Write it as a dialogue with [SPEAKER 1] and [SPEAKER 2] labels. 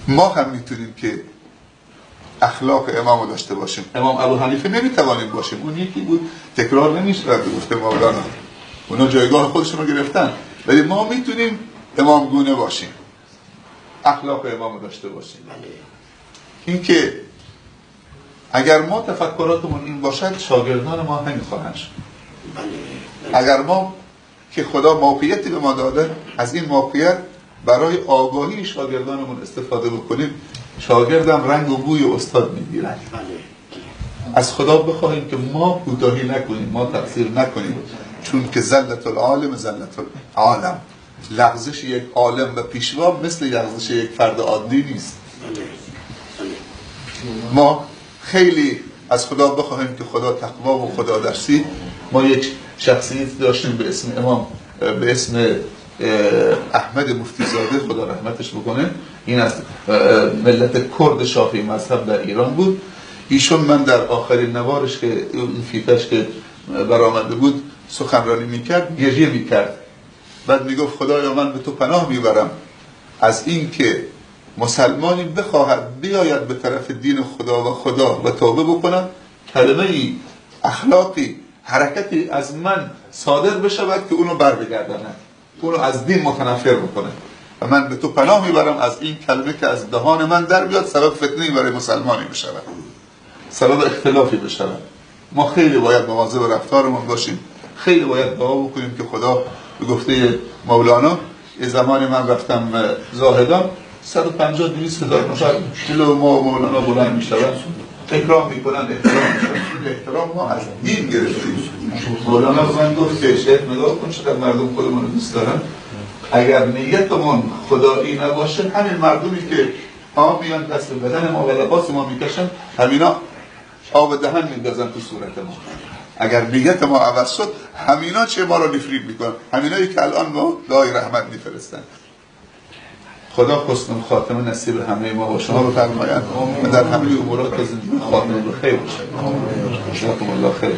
[SPEAKER 1] ما هم میتونیم که اخلاق امام رو داشته باشیم. امام ابو حنیفه نمیتوانیم باشیم. اون یکی بود، تکرار نمیشه گفته مولانا، اونا جایگاه خودشون رو گرفتن، ولی ما میتونیم امام گونه باشیم، اخلاق امام رو داشته باشیم. این که اگر ما تفکراتمون این باشد، شاگردان ما همین خواهند شد. اگر ما که خدا موقعیتی به ما داده، از این موقعیت برای آگاهی شاگردانمون استفاده بکنیم، شاگردم رنگ و بوی استاد میگیرن. از خدا بخواهیم که ما کوتاهی نکنیم، ما تقصیر نکنیم، چون که زلت العالم زلت العالم، لغزش یک عالم و پیشوا مثل لغزش یک فرد عادی نیست. ما خیلی از خدا بخواهیم که خدا تقوا و خدا درسی. ما یک شخصیت داشتیم به اسم امام، به اسم احمد مفتیزاده، خدا رحمتش بکنه. این از ملت کرد شافعی مذهب در ایران بود. ایشون من در آخرین نوارش که این فیتش که برآمده بود سخنرانی میکرد، گریه میکرد، بعد میگفت خدایا من به تو پناه میبرم از این که مسلمانی بخواهد بیاید به طرف دین خدا و توبه بکنم، کلمه ای، اخلاقی، حرکتی از من صادر بشود که اونو بر بگرداند، اونو از دین متنفر بکنه، و من به تو پناه میبرم از این کلمه که از دهان من در بیاد سبب فتنه‌ای برای مسلمانی بشود، سبب اختلافی بشود. ما خیلی باید مواظب رفتارمون باشیم، خیلی باید دعا بکنیم که خدا به گفته مولانا، یه زمانی من رفتم زاهدان، 150-200 هزار نفر جلو ما مولانا بلند میشود، اکرام میکنن، احترام ما از دین گرفتیم. مولانا به من گفت که شیخ نگاه کن چقدر مردم خودمون رو دوست دارن، اگر نیتمون خدایی نباشه، همین مردمی که پا میان دست به بدن ما و لباس ما میکشن، همینا آب دهن میندازن تو صورت ما. اگر نیت ما عوض شد، همینا چه ما رو نفرین میکنن، همینایی که الان ما دعای رحمت میفرستن. خدا حسن خاتمه نصیب همه ما و شما رو فرماید و در همه امورات زندگی خاتمه به خیر باشد. جزاکم الله خیر.